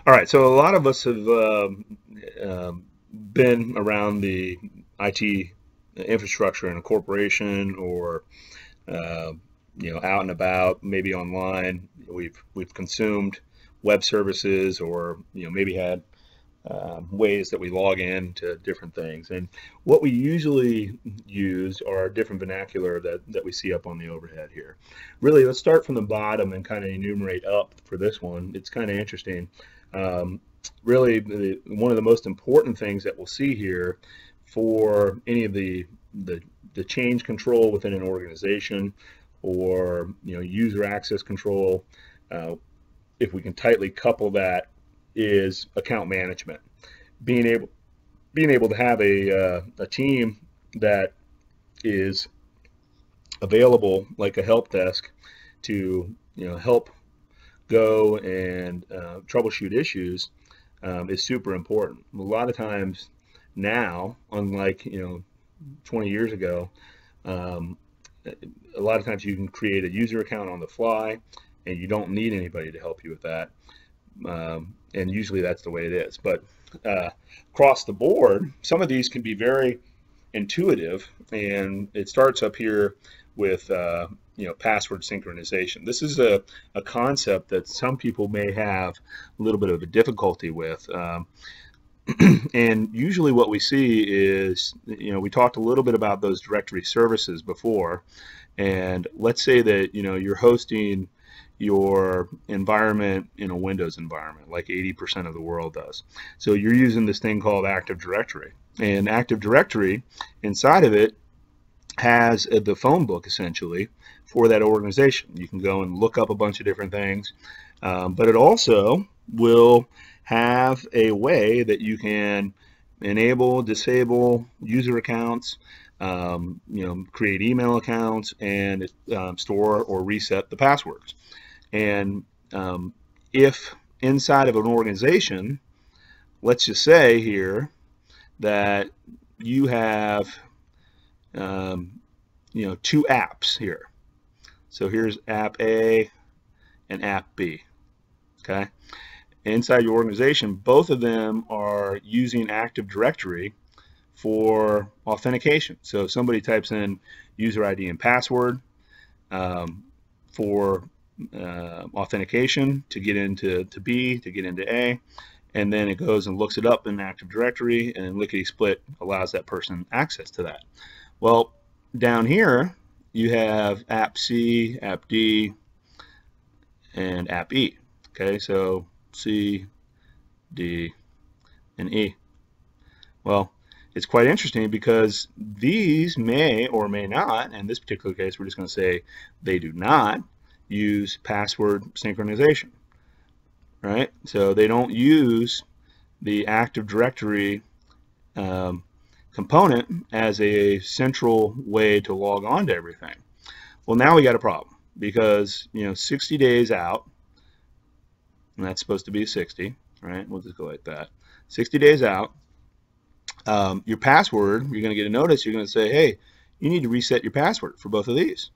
All right, so a lot of us have been around the IT infrastructure in a corporation or uh, out and about, maybe online. We've consumed web services, or maybe had ways that we log in to different things. And what we usually use are different vernacular that we see up on the overhead here. Really, let's start from the bottom and kind of enumerate up for this one. It's kind of interesting. Um, Really, one of the most important things that we'll see here for any of the change control within an organization, or user access control, uh, if we can tightly couple that, is account management. Being able to have a team that is available, like a help desk, to help go and troubleshoot issues, is super important. A lot of times now, unlike 20 years ago, um, a lot of times you can create a user account on the fly, and you don't need anybody to help you with that. And usually that's the way it is. But across the board, some of these can be very intuitive, and it starts up here with password synchronization. This is a concept that some people may have a little bit of a difficulty with. And usually what we see is, we talked a little bit about those directory services before, and let's say that you're hosting your environment in a Windows environment, like 80% of the world does. So you're using this thing called Active Directory, and Active Directory, inside of it, has the phone book essentially for that organization. You can go and look up a bunch of different things, but it also will have a way that you can enable, disable user accounts, create email accounts, and store or reset the passwords. And if inside of an organization, let's just say here that you have two apps here. So here's app A and app B. Okay. Inside your organization, both of them are using Active Directory for authentication. So if somebody types in user ID and password for authentication to get into B, to get into A, and then it goes and looks it up in Active Directory, and lickety split allows that person access to that. Well, down here you have app C, app D, and app E. Okay, so C, D, and E. Well, it's quite interesting because these may or may not, in this particular case, we're just going to say they do not use password synchronization, right? So they don't use the Active Directory component as a central way to log on to everything. Well, now we got a problem, because 60 days out, and that's supposed to be 60, right? We'll just go like that. 60 days out, your password, you're going to get a notice. You're going to say, hey, you need to reset your password for both of these.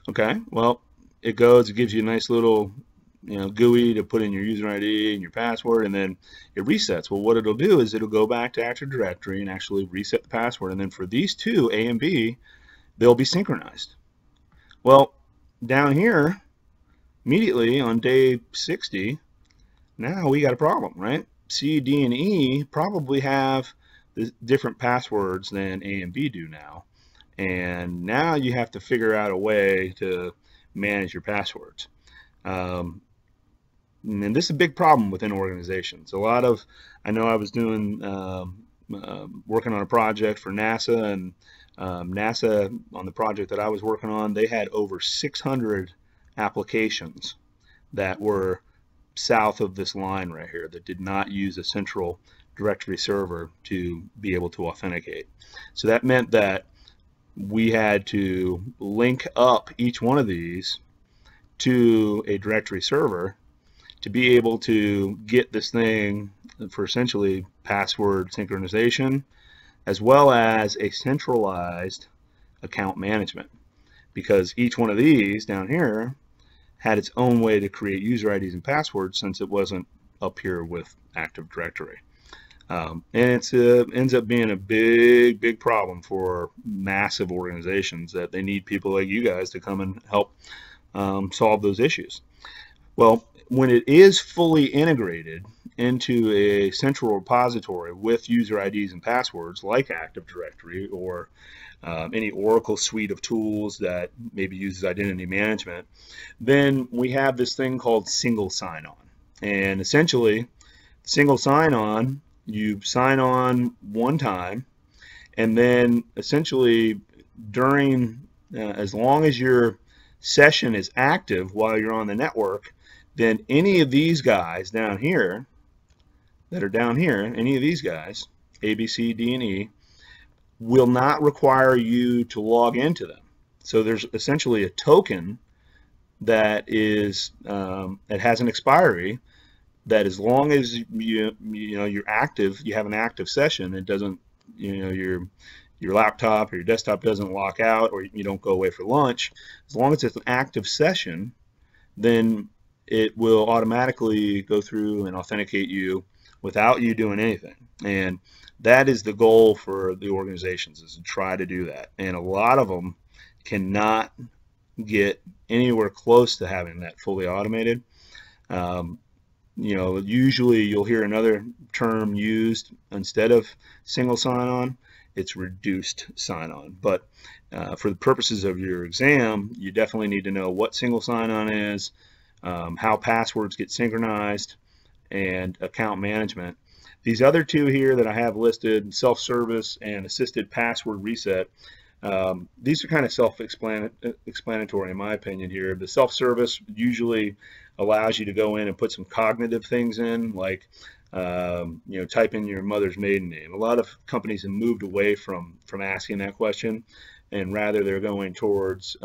Okay, well, it gives you a nice little GUI to put in your user ID and your password, and then it resets. Well, what it'll do is it'll go back to Active Directory and actually reset the password, and then for these two, A and B, they'll be synchronized. Well, down here, immediately on day 60, now we got a problem, right? C, D, and E probably have the different passwords than A and B do now, and now you have to figure out a way to manage your passwords. And this is a big problem within organizations. I know I was doing working on a project for NASA, and NASA, on the project that I was working on, they had over 600 applications that were south of this line right here that did not use a central directory server to be able to authenticate. So that meant that we had to link up each one of these to a directory server to be able to get this thing for essentially password synchronization, as well as a centralized account management, because each one of these down here had its own way to create user IDs and passwords, since it wasn't up here with Active Directory. And it ends up being a big problem for massive organizations that they need people like you guys to come and help solve those issues. Well, when it is fully integrated into a central repository with user IDs and passwords like Active Directory or any Oracle suite of tools that maybe uses identity management, then we have this thing called single sign-on. And essentially, single sign-on, you sign on one time, and then essentially during, as long as your session is active while you're on the network, then any of these guys down here, that are down here, any of these guys, A, B, C, D, and E, will not require you to log into them. So there's essentially a token that is that has an expiry, that as long as you're active, you have an active session, it doesn't, your laptop or your desktop doesn't lock out, or you don't go away for lunch. As long as it's an active session, then it will automatically go through and authenticate you without you doing anything. And that is the goal for the organizations, is to try to do that. And a lot of them cannot get anywhere close to having that fully automated. Usually you'll hear another term used instead of single sign-on. It's reduced sign-on. But for the purposes of your exam, you definitely need to know what single sign-on is, how passwords get synchronized, and account management. These other two here that I have listed, self-service and assisted password reset, these are kind of self-explanatory in my opinion here. The self-service usually allows you to go in and put some cognitive things in, like type in your mother's maiden name. A lot of companies have moved away from asking that question, and rather they're going towards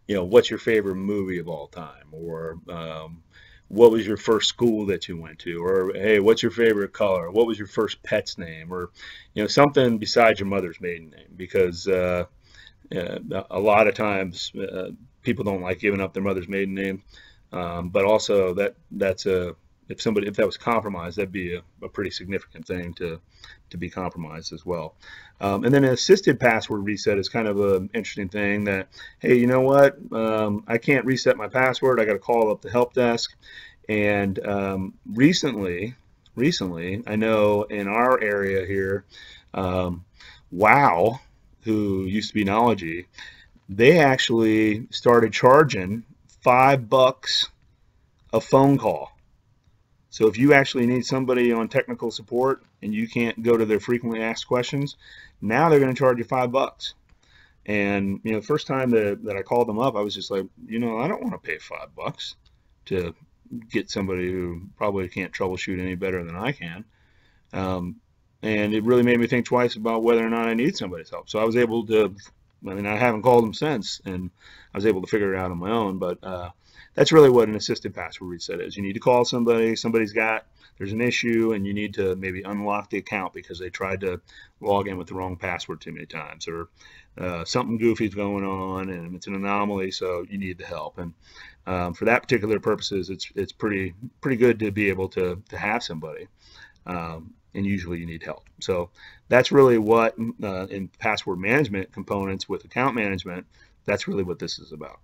what's your favorite movie of all time, or what was your first school that you went to, or hey, what's your favorite color, what was your first pet's name, or something besides your mother's maiden name, because a lot of times people don't like giving up their mother's maiden name, but also that's if that was compromised, that'd be a pretty significant thing to be compromised as well. And then an assisted password reset is kind of an interesting thing, that, hey, you know what, I can't reset my password, I got to call up the help desk. And recently, I know in our area here, WOW, who used to be Knology, they actually started charging $5 a phone call. So if you actually need somebody on technical support and you can't go to their frequently asked questions, now they're going to charge you $5. And the first time that I called them up, I was just like, I don't want to pay $5 to get somebody who probably can't troubleshoot any better than I can. And it really made me think twice about whether or not I need somebody's help. So I was able to, I haven't called them since, and I was able to figure it out on my own. But that's really what an assisted password reset is. You need to call somebody, there's an issue, and you need to maybe unlock the account because they tried to log in with the wrong password too many times, or something goofy is going on and it's an anomaly, so you need the help. And for that particular purposes, it's pretty good to be able to have somebody, and usually you need help. So that's really what in password management components with account management, that's really what this is about.